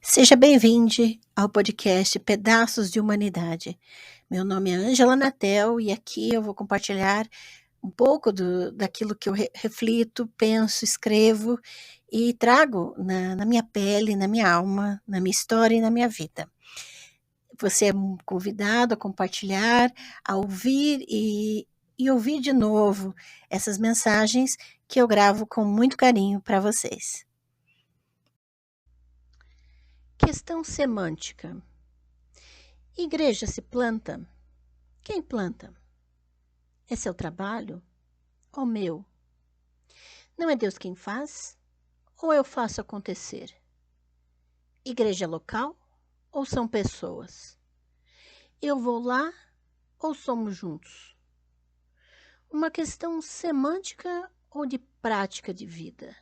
Seja bem-vindo ao podcast Pedaços de Humanidade. Meu nome é Ângela Natel e aqui eu vou compartilhar um pouco daquilo que eu reflito, penso, escrevo e trago na minha pele, na minha alma, na minha história e na minha vida. Você é convidado a compartilhar, a ouvir e ouvir de novo essas mensagens que eu gravo com muito carinho para vocês. Questão semântica. Igreja se planta? Quem planta? É seu trabalho ou meu? Não é Deus quem faz? Ou eu faço acontecer? Igreja é local ou são pessoas? Eu vou lá ou somos juntos? Uma questão semântica ou de prática de vida?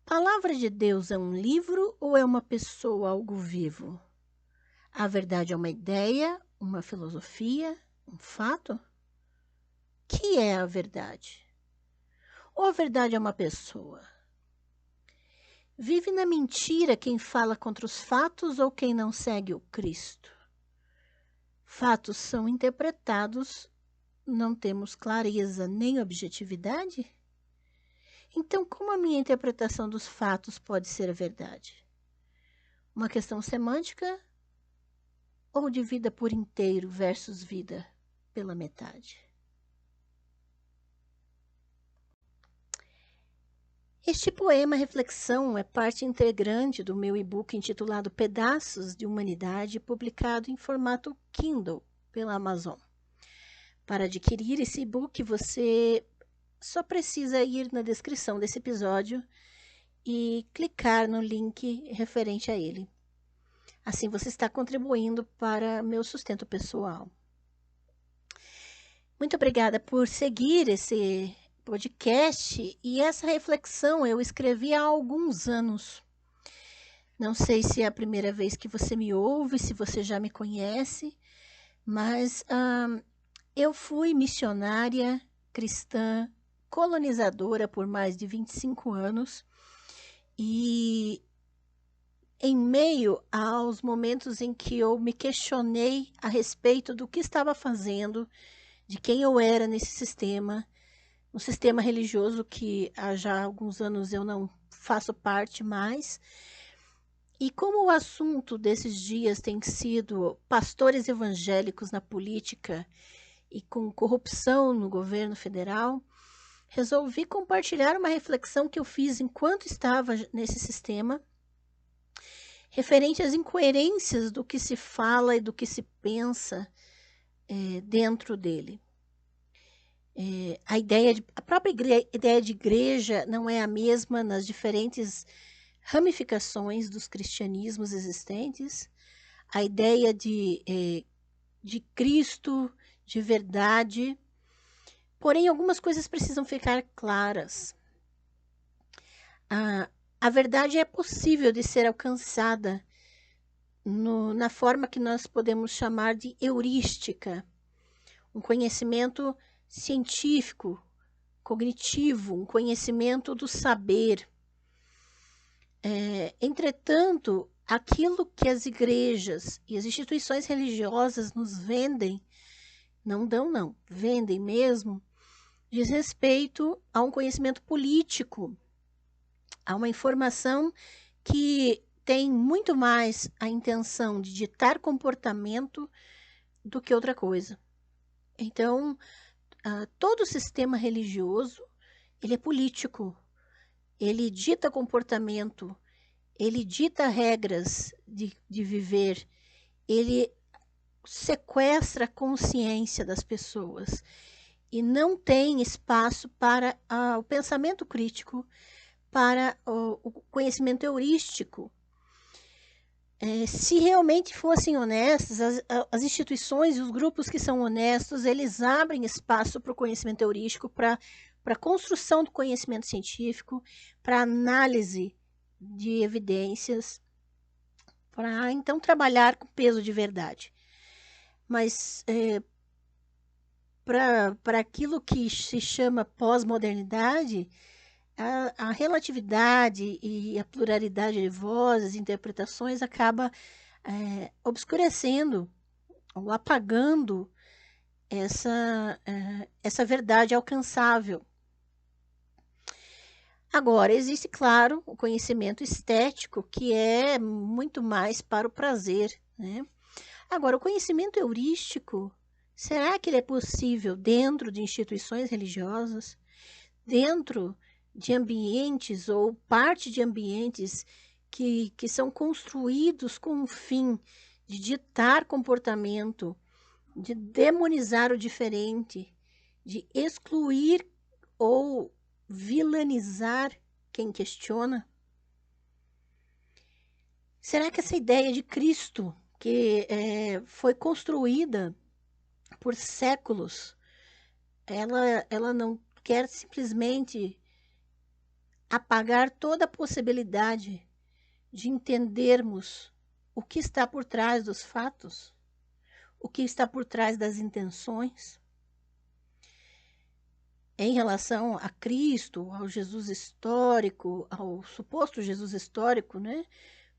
Palavra de Deus é um livro ou é uma pessoa, algo vivo? A verdade é uma ideia, uma filosofia, um fato? Que é a verdade? Ou a verdade é uma pessoa? Vive na mentira quem fala contra os fatos ou quem não segue o Cristo? Fatos são interpretados, não temos clareza nem objetividade? Então, como a minha interpretação dos fatos pode ser a verdade? Uma questão semântica ou de vida por inteiro versus vida pela metade? Este poema reflexão é parte integrante do meu e-book intitulado Pedaços de Humanidade, publicado em formato Kindle pela Amazon. Para adquirir esse e-book, você só precisa ir na descrição desse episódio e clicar no link referente a ele. Assim você está contribuindo para meu sustento pessoal. Muito obrigada por seguir esse podcast e essa reflexão eu escrevi há alguns anos. Não sei se é a primeira vez que você me ouve, se você já me conhece, mas eu fui missionária cristã colonizadora por mais de 25 anos e em meio aos momentos em que eu me questionei a respeito do que estava fazendo, de quem eu era nesse sistema, um sistema religioso que há já alguns anos eu não faço parte mais. E como o assunto desses dias tem sido pastores evangélicos na política e com corrupção no governo federal, resolvi compartilhar uma reflexão que eu fiz enquanto estava nesse sistema, referente às incoerências do que se fala e do que se pensa dentro dele. A própria ideia de igreja não é a mesma nas diferentes ramificações dos cristianismos existentes. A ideia de Cristo, de verdade. Porém, algumas coisas precisam ficar claras. A verdade é possível de ser alcançada na forma que nós podemos chamar de heurística, um conhecimento científico, cognitivo, um conhecimento do saber. Entretanto, aquilo que as igrejas e as instituições religiosas nos vendem, vendem mesmo, diz respeito a um conhecimento político, a uma informação que tem muito mais a intenção de ditar comportamento do que outra coisa. Então, todo o sistema religioso, ele é político, ele dita comportamento, ele dita regras de viver, ele sequestra a consciência das pessoas e não tem espaço para o pensamento crítico, para o conhecimento heurístico. Se realmente fossem honestos, as instituições e os grupos que são honestos, eles abrem espaço para o conhecimento heurístico, para a construção do conhecimento científico, para análise de evidências, para então trabalhar com peso de verdade. Mas para aquilo que se chama pós-modernidade, a relatividade e a pluralidade de vozes, interpretações acaba obscurecendo ou apagando essa verdade alcançável. Agora, existe, claro, o conhecimento estético, que é muito mais para o prazer, né? Agora, o conhecimento heurístico, será que ele é possível dentro de instituições religiosas, dentro de ambientes ou parte de ambientes que são construídos com o fim de ditar comportamento, de demonizar o diferente, de excluir ou vilanizar quem questiona? Será que essa ideia de Cristo, que foi construída por séculos, ela não quer simplesmente apagar toda a possibilidade de entendermos o que está por trás dos fatos, o que está por trás das intenções? Em relação a Cristo, ao Jesus histórico, ao suposto Jesus histórico, né?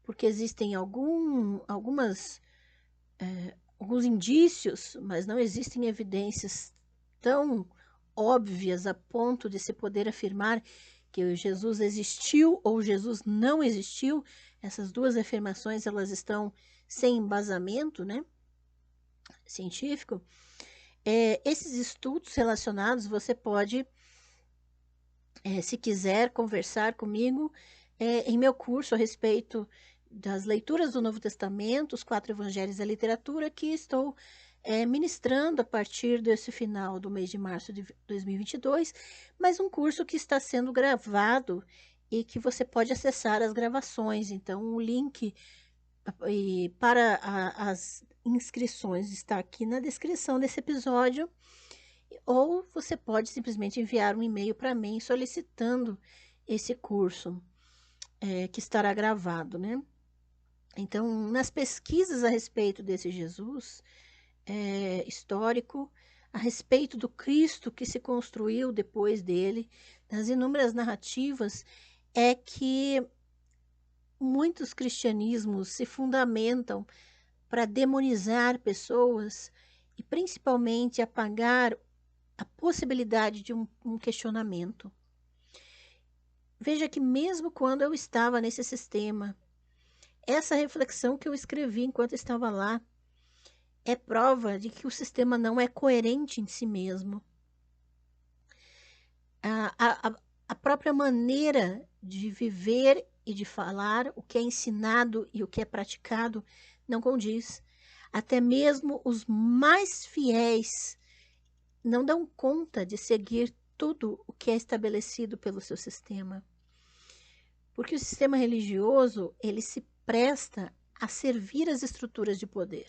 Porque existem alguns indícios, mas não existem evidências tão óbvias a ponto de se poder afirmar que o Jesus existiu ou Jesus não existiu. Essas duas afirmações, elas estão sem embasamento, né, científico. Esses estudos relacionados, você pode, se quiser conversar comigo, em meu curso a respeito das leituras do Novo Testamento, os 4 evangelhos da literatura, que estou ministrando a partir desse final do mês de março de 2022, mas um curso que está sendo gravado e que você pode acessar as gravações. Então, o link para as inscrições está aqui na descrição desse episódio, ou você pode simplesmente enviar um e-mail para mim solicitando esse curso que estará gravado, né? Então, nas pesquisas a respeito desse Jesus histórico, a respeito do Cristo que se construiu depois dele, nas inúmeras narrativas, é que muitos cristianismos se fundamentam para demonizar pessoas e principalmente apagar a possibilidade de um questionamento. Veja que mesmo quando eu estava nesse sistema, essa reflexão que eu escrevi enquanto estava lá é prova de que o sistema não é coerente em si mesmo. A própria maneira de viver e de falar, o que é ensinado e o que é praticado, não condiz. Até mesmo os mais fiéis não dão conta de seguir tudo o que é estabelecido pelo seu sistema. Porque o sistema religioso, ele se presta a servir as estruturas de poder.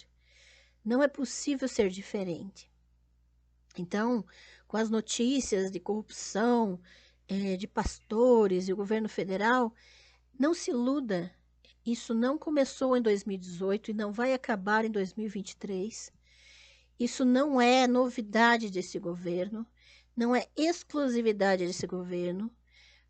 Não é possível ser diferente. Então, com as notícias de corrupção de pastores e o governo federal, não se iluda. Isso não começou em 2018 e não vai acabar em 2023. Isso não é novidade desse governo, não é exclusividade desse governo.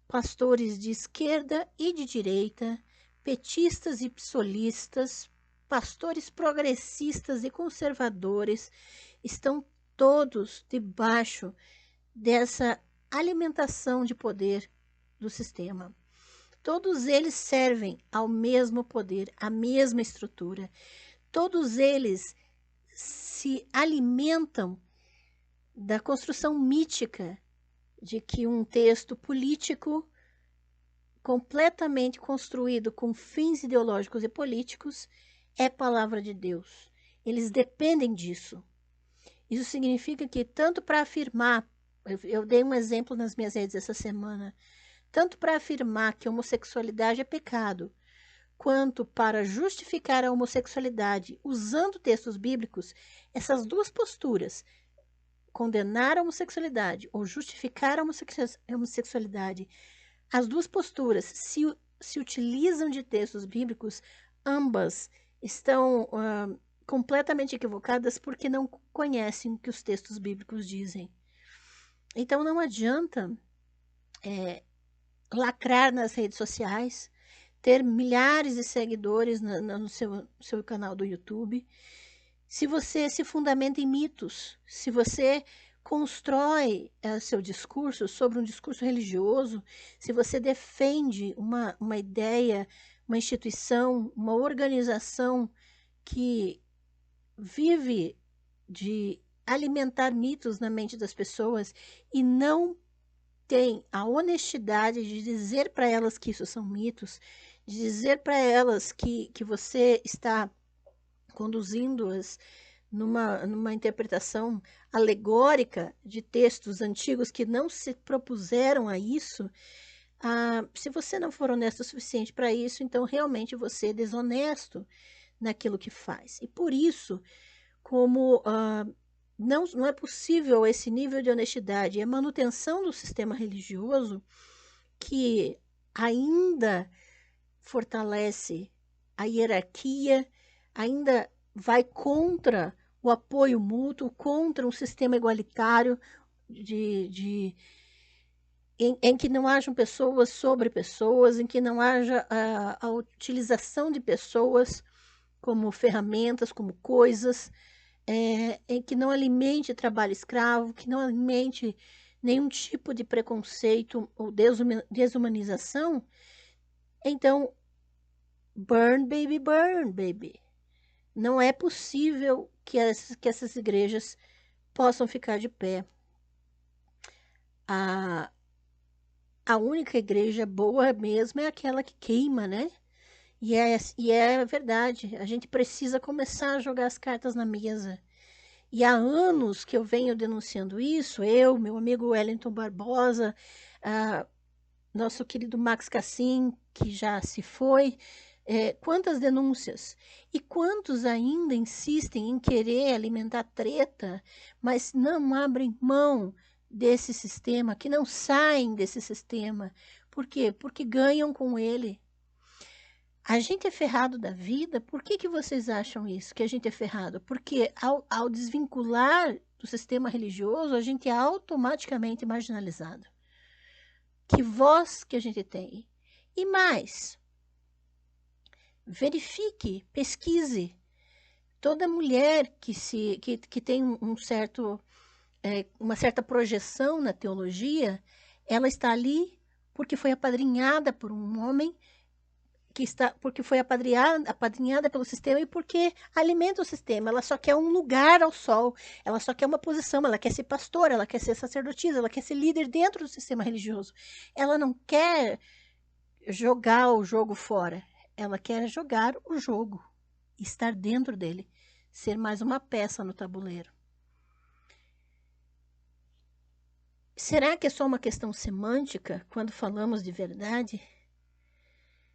Pastores de esquerda e de direita, petistas e psolistas, pastores progressistas e conservadores, estão todos debaixo dessa alimentação de poder do sistema. Todos eles servem ao mesmo poder, à mesma estrutura. Todos eles se alimentam da construção mítica de que um texto político completamente construído com fins ideológicos e políticos é palavra de Deus. Eles dependem disso. Isso significa que tanto para afirmar, eu dei um exemplo nas minhas redes essa semana, tanto para afirmar que a homossexualidade é pecado, quanto para justificar a homossexualidade usando textos bíblicos, essas duas posturas, condenar a homossexualidade ou justificar a homossexualidade, as duas posturas se utilizam de textos bíblicos, ambas estão completamente equivocadas porque não conhecem o que os textos bíblicos dizem. Então não adianta lacrar nas redes sociais, ter milhares de seguidores no seu canal do YouTube, se você se fundamenta em mitos, se você constrói seu discurso sobre um discurso religioso, se você defende uma ideia, uma instituição, uma organização que vive de alimentar mitos na mente das pessoas e não tem a honestidade de dizer para elas que isso são mitos, de dizer para elas que você está conduzindo-as numa interpretação alegórica de textos antigos que não se propuseram a isso, se você não for honesto o suficiente para isso, então realmente você é desonesto naquilo que faz. E por isso, como não é possível esse nível de honestidade e a manutenção do sistema religioso que ainda fortalece a hierarquia, ainda vai contra o apoio mútuo, contra um sistema igualitário em que não hajam pessoas sobre pessoas, em que não haja a utilização de pessoas como ferramentas, como coisas, em que não alimente trabalho escravo, que não alimente nenhum tipo de preconceito ou desumanização, então, burn, baby. Não é possível que essas igrejas possam ficar de pé. A única igreja boa mesmo é aquela que queima, né? E é verdade, a gente precisa começar a jogar as cartas na mesa. E há anos que eu venho denunciando isso, meu amigo Wellington Barbosa, nosso querido Max Cassim, que já se foi, quantas denúncias? E quantos ainda insistem em querer alimentar treta, mas não abrem mão desse sistema, que não saem desse sistema. Por quê? Porque ganham com ele. A gente é ferrado da vida? Por que vocês acham isso, que a gente é ferrado? Porque ao desvincular do sistema religioso, a gente é automaticamente marginalizado. Que voz que a gente tem? E mais, verifique, pesquise. Toda mulher que tem uma certa projeção na teologia, ela está ali porque foi apadrinhada por um homem, porque foi apadrinhada pelo sistema e porque alimenta o sistema. Ela só quer um lugar ao sol, ela só quer uma posição, ela quer ser pastora, ela quer ser sacerdotisa, ela quer ser líder dentro do sistema religioso. Ela não quer jogar o jogo fora, ela quer jogar o jogo, estar dentro dele, ser mais uma peça no tabuleiro. Será que é só uma questão semântica quando falamos de verdade?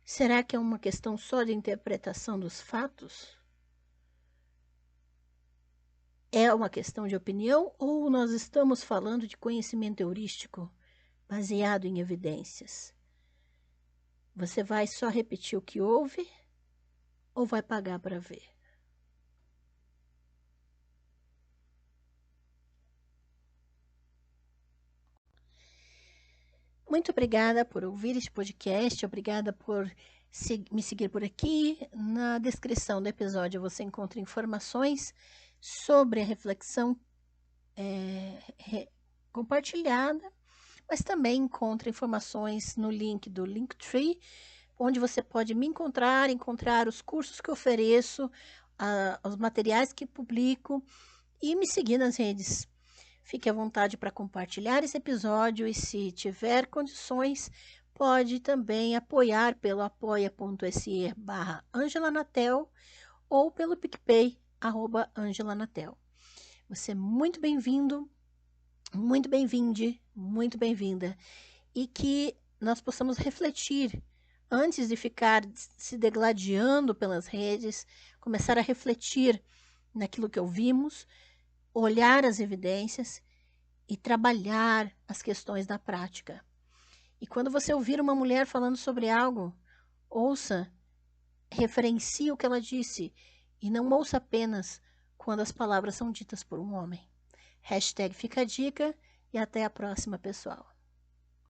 Será que é uma questão só de interpretação dos fatos? É uma questão de opinião ou nós estamos falando de conhecimento heurístico baseado em evidências? Você vai só repetir o que houve ou vai pagar para ver? Muito obrigada por ouvir este podcast, obrigada por me seguir por aqui. Na descrição do episódio você encontra informações sobre a reflexão compartilhada, mas também encontra informações no link do Linktree, onde você pode me encontrar os cursos que ofereço, os materiais que publico e me seguir nas redes. Fique à vontade para compartilhar esse episódio e, se tiver condições, pode também apoiar pelo apoia.se/AngelaNatel ou pelo PicPay, @AngelaNatel. Você é muito bem-vindo, muito bem-vinde, muito bem-vinda. E que nós possamos refletir, antes de ficar se degladiando pelas redes, começar a refletir naquilo que ouvimos, olhar as evidências e trabalhar as questões da prática. E quando você ouvir uma mulher falando sobre algo, ouça, referencie o que ela disse e não ouça apenas quando as palavras são ditas por um homem. #fica a dica e até a próxima, pessoal.